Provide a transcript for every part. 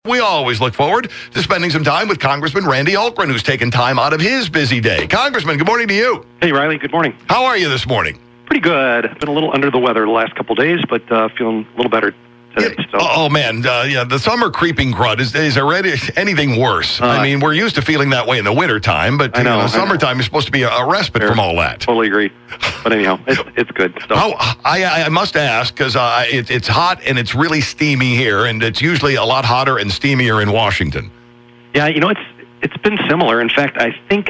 We always look forward to spending some time with Congressman Randy Hultgren, who's taken time out of his busy day. Congressman, good morning to you. Hey, Riley. Good morning. How are you this morning? Pretty good. Been a little under the weather the last couple of days, but feeling a little better today. Yeah. Oh, man. The summer creeping crud is already anything worse. I mean, we're used to feeling that way in the wintertime, but summertime is supposed to be a respite from all that. Totally agree. But anyhow, it's good. So. I must ask, because it's hot and it's really steamy here, and it's usually a lot hotter and steamier in Washington. Yeah, it's been similar. In fact, I think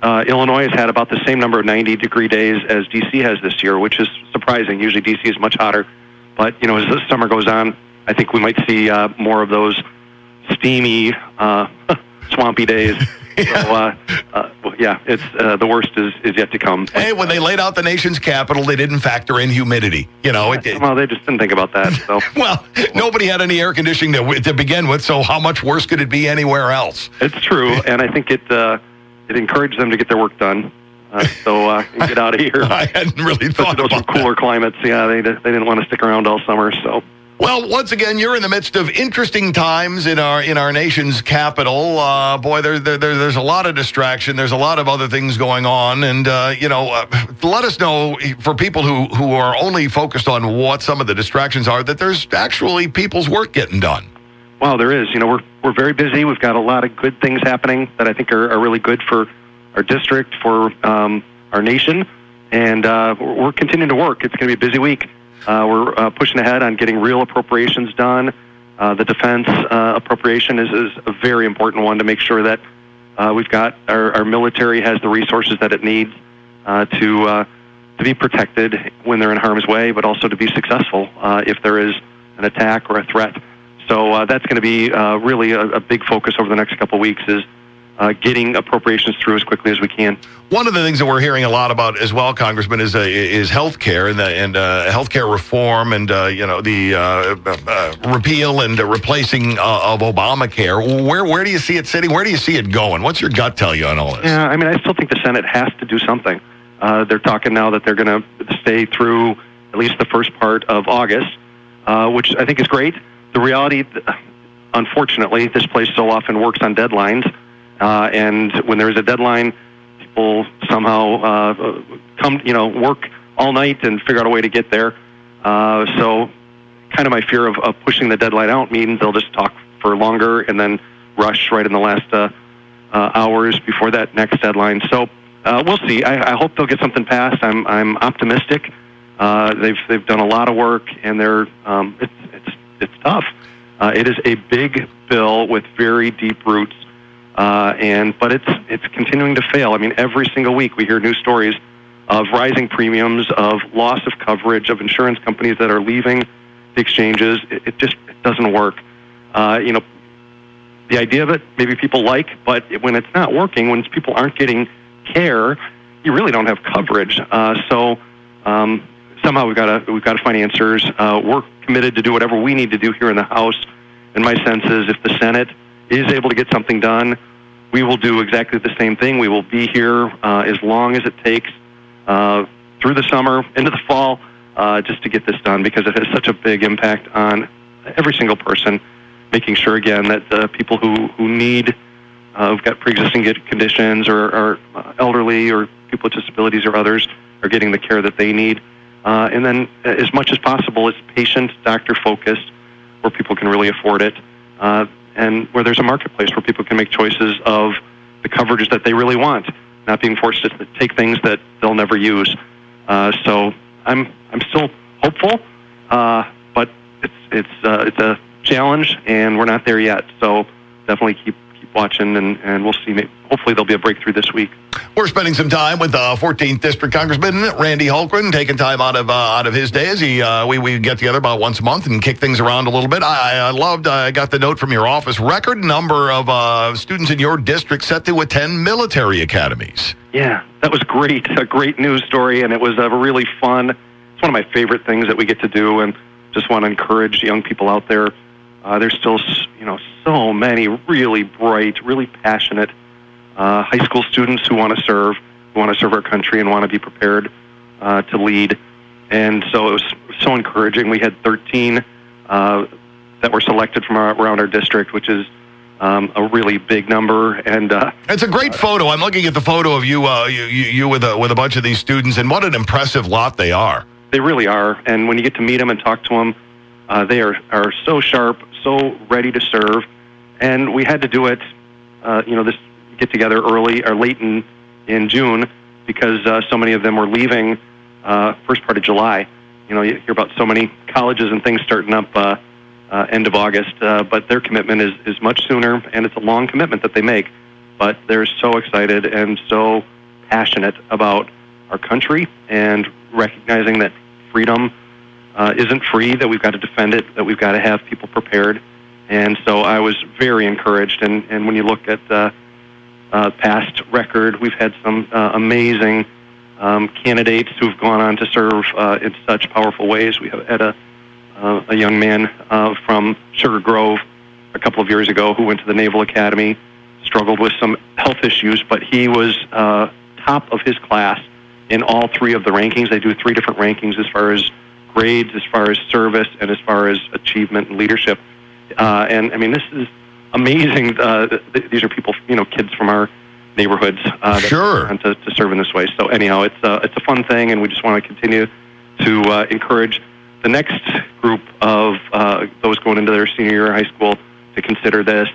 Illinois has had about the same number of 90-degree days as D.C. has this year, which is surprising. Usually D.C. is much hotter. But, as the summer goes on, I think we might see more of those steamy, swampy days. Yeah. So, it's the worst is yet to come. Hey, when they laid out the nation's capital, they didn't factor in humidity. Well, they just didn't think about that. So. Well, nobody had any air conditioning to begin with, so how much worse could it be anywhere else? It's true, and I think it encouraged them to get their work done. So get out of here. I hadn't really thought about those cooler climates. Yeah, they didn't want to stick around all summer. So. Well, once again, you're in the midst of interesting times in our nation's capital. Boy, there's a lot of distraction. There's a lot of other things going on, and let us know for people who are only focused on what some of the distractions are, that there's actually people's work getting done. Well, there is. We're very busy. We've got a lot of good things happening that I think are really good for our district, for our nation, and we're continuing to work. It's going to be a busy week. We're pushing ahead on getting real appropriations done. The defense appropriation is a very important one to make sure that we've got our military has the resources that it needs to be protected when they're in harm's way, but also to be successful if there is an attack or a threat. So that's going to be really a big focus over the next couple of weeks is getting appropriations through as quickly as we can. One of the things that we're hearing a lot about as well, Congressman, is health care and health care reform and the repeal and replacing of Obamacare. Where do you see it sitting? Where do you see it going? What's your gut tell you on all this? Yeah, I mean, I still think the Senate has to do something. They're talking now that they're going to stay through at least the first part of August, which I think is great. The reality, unfortunately, this place so often works on deadlines. And when there is a deadline, people somehow work all night and figure out a way to get there. So kind of my fear of pushing the deadline out means they'll just talk for longer and then rush right in the last hours before that next deadline. So we'll see. I hope they'll get something passed. I'm optimistic. They've done a lot of work, and it's tough. It is a big bill with very deep roots. But it's continuing to fail. I mean, every single week we hear news stories of rising premiums, of loss of coverage, of insurance companies that are leaving the exchanges. It doesn't work. The idea of it, maybe people like, but when it's not working, when people aren't getting care, you really don't have coverage. So somehow we've got to find answers. We're committed to do whatever we need to do here in the House. And my sense is if the Senate is able to get something done, we will do exactly the same thing. We will be here as long as it takes through the summer, into the fall, just to get this done, because it has such a big impact on every single person, making sure, again, that the people who need, who've got pre-existing conditions or elderly or people with disabilities or others are getting the care that they need. And then as much as possible, it's patient, doctor-focused, where people can really afford it. And where there's a marketplace where people can make choices of the coverages that they really want, not being forced to take things that they'll never use. So I'm still hopeful, but it's a challenge, and we're not there yet. So definitely keep watching, and we'll see. Hopefully there'll be a breakthrough this week. We're spending some time with 14th District Congressman Randy Hultgren, taking time out of his day as we get together about once a month and kick things around a little bit. I got the note from your office. Record number of students in your district set to attend military academies. Yeah, that was great. A great news story, and it was really fun. It's one of my favorite things that we get to do, and just want to encourage young people out there. There's still, so many really bright, really passionate high school students who want to serve our country and want to be prepared to lead. And so it was so encouraging. We had 13 that were selected from around our district, which is a really big number. And it's a great photo. I'm looking at the photo of you with a bunch of these students, and what an impressive lot they are. They really are. And when you get to meet them and talk to them, they are so sharp, so ready to serve. And we had to do it, this get together early or late in June, because so many of them were leaving first part of July. You hear about so many colleges and things starting up end of August, but their commitment is much sooner, and it's a long commitment that they make. But they're so excited and so passionate about our country and recognizing that freedom isn't free, that we've got to defend it, that we've got to have people prepared. And so I was very encouraged. And when you look at past record, we've had some amazing candidates who've gone on to serve in such powerful ways. We had a young man from Sugar Grove a couple of years ago who went to the Naval Academy, struggled with some health issues, but he was top of his class in all three of the rankings. They do 3 different rankings as far as grades, as far as service, and as far as achievement and leadership. And I mean, this is amazing. These are people, kids from our neighborhoods Sure. to serve in this way. So anyhow, it's a fun thing, and we just want to continue to encourage the next group of those going into their senior year of high school to consider this.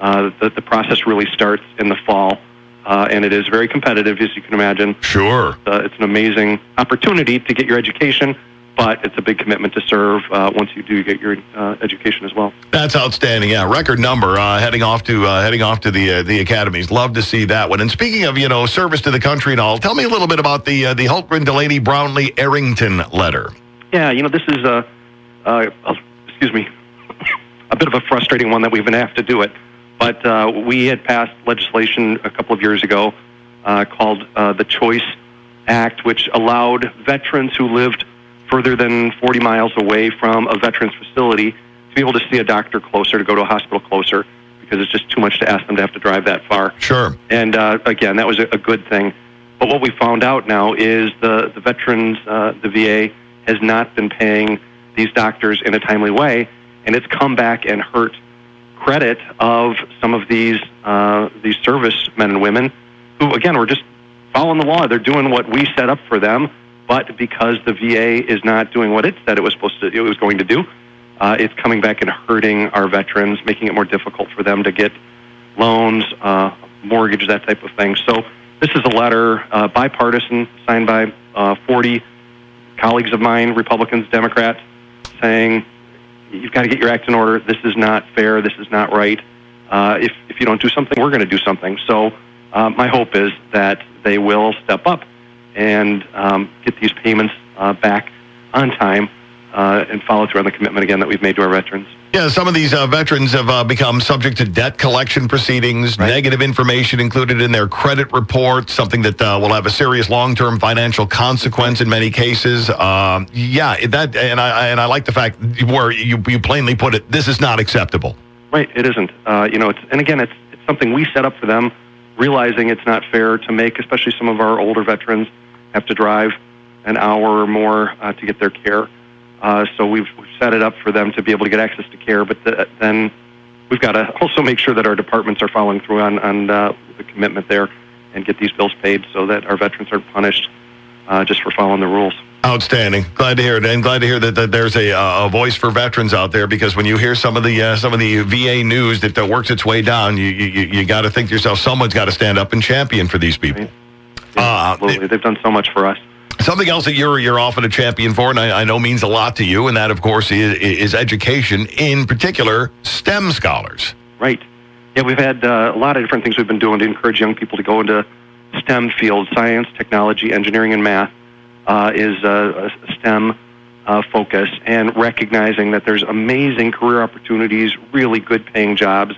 The process really starts in the fall, and it is very competitive, as you can imagine. Sure. It's an amazing opportunity to get your education, but it's a big commitment to serve once you do get your education as well. That's outstanding. Yeah, record number heading off to the academies. Love to see that one. And speaking of service to the country and all, tell me a little bit about the Hultgren, Delaney, Brownlee, Arrington letter. Yeah, this is excuse me, a bit of a frustrating one that we've been have to do it. But we had passed legislation a couple of years ago called the Choice Act, which allowed veterans who lived further than 40 miles away from a veterans facility to be able to see a doctor closer, to go to a hospital closer, because it's just too much to ask them to have to drive that far. Sure. And again, that was a good thing. But what we found out now is the veterans, the VA, has not been paying these doctors in a timely way, and it's come back and hurt credit of some of these service men and women who, again, were just following the law. They're doing what we set up for them, but because the VA is not doing what it said it was going to do, it's coming back and hurting our veterans, making it more difficult for them to get loans, mortgage, that type of thing. So this is a letter, bipartisan, signed by 40 colleagues of mine, Republicans, Democrats, saying, you've got to get your act in order. This is not fair. This is not right. If you don't do something, we're going to do something. So my hope is that they will step up and get these payments back on time and follow through on the commitment, again, that we've made to our veterans. Yeah, some of these veterans have become subject to debt collection proceedings, right. Negative information included in their credit report, something that will have a serious long-term financial consequence in many cases. I like the fact where you plainly put it, this is not acceptable. Right, it isn't. It's something we set up for them, realizing it's not fair to make, especially some of our older veterans, have to drive an hour or more to get their care. So we've set it up for them to be able to get access to care, but then we've got to also make sure that our departments are following through on the commitment there and get these bills paid so that our veterans aren't punished just for following the rules. Outstanding. Glad to hear it, and glad to hear that there's a voice for veterans out there, because when you hear some of the VA news that works its way down, you got to think to yourself, someone's got to stand up and champion for these people. Right. Yeah, absolutely. They've done so much for us. Something else that you're often a champion for, and I know means a lot to you, and that, of course, is education, in particular, STEM scholars. Right. Yeah, we've had a lot of different things we've been doing to encourage young people to go into STEM fields. Science, technology, engineering, and math is a STEM focus, and recognizing that there's amazing career opportunities, really good paying jobs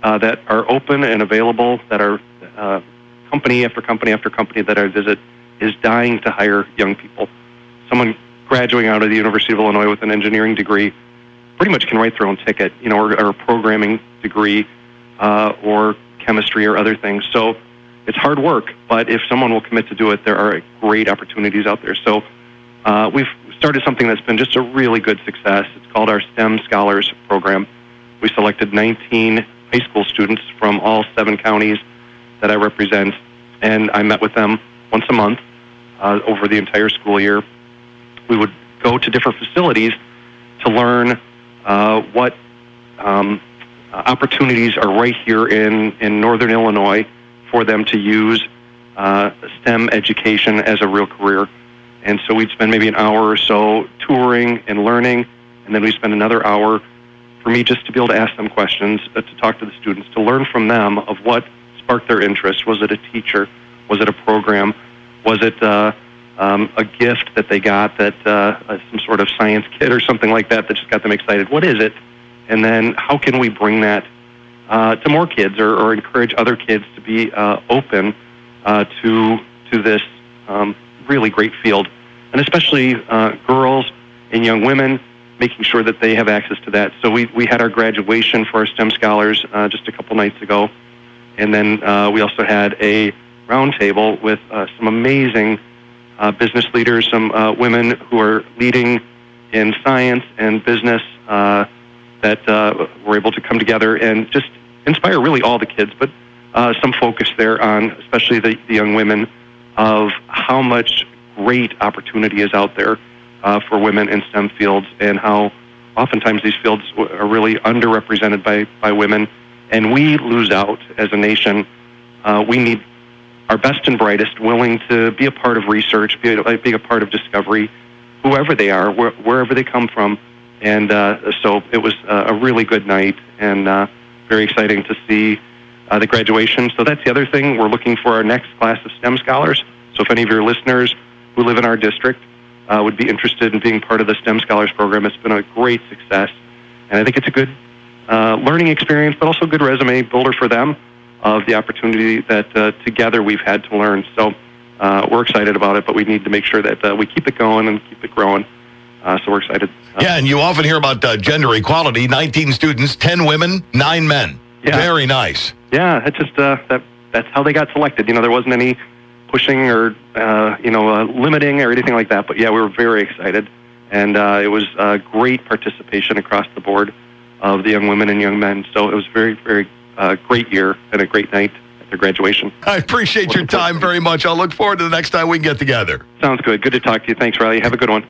that are open and available, that are company after company after company that I visit is dying to hire young people. Someone graduating out of the University of Illinois with an engineering degree pretty much can write their own ticket, or a programming degree, or chemistry or other things. So it's hard work, but if someone will commit to do it, there are great opportunities out there. So we've started something that's been just a really good success. It's called our STEM Scholars Program. We selected 19 high school students from all 7 counties that I represent, and I met with them once a month over the entire school year. We would go to different facilities to learn what opportunities are right here in northern Illinois for them to use STEM education as a real career. And so we'd spend maybe an hour or so touring and learning, and then we'd spend another hour for me just to be able to ask them questions, to talk to the students, to learn from them of what sparked their interest. Was it a teacher? Was it a program? Was it a gift that they got, that some sort of science kit or something like that just got them excited? What is it? And then how can we bring that to more kids, or encourage other kids to be open to this really great field, and especially girls and young women, making sure that they have access to that. So we had our graduation for our STEM scholars just a couple nights ago, and then we also had a roundtable with some amazing business leaders, some women who are leading in science and business that were able to come together and just inspire really all the kids, but some focus there on especially the young women, of how much great opportunity is out there for women in STEM fields, and how oftentimes these fields are really underrepresented by women, and we lose out as a nation. We need our best and brightest willing to be a part of research, be a part of discovery, whoever they are, wherever they come from. And so it was a really good night, and very exciting to see the graduation. So that's the other thing. We're looking for our next class of STEM scholars. So if any of your listeners who live in our district would be interested in being part of the STEM Scholars Program, it's been a great success. And I think it's a good learning experience, but also a good resume builder for them of the opportunity that together we've had to learn. So we're excited about it, but we need to make sure that we keep it going and keep it growing. So we're excited. Yeah, and you often hear about gender equality. 19 students, 10 women, 9 men. Yeah. Very nice. Yeah, it's just that's how they got selected. There wasn't any pushing or limiting or anything like that. But yeah, we were very excited, and it was a great participation across the board of the young women and young men. So it was very, very great year and a great night at their graduation. I appreciate your time very much. I'll look forward to the next time we can get together. Sounds good. Good to talk to you. Thanks, Riley. Have a good one.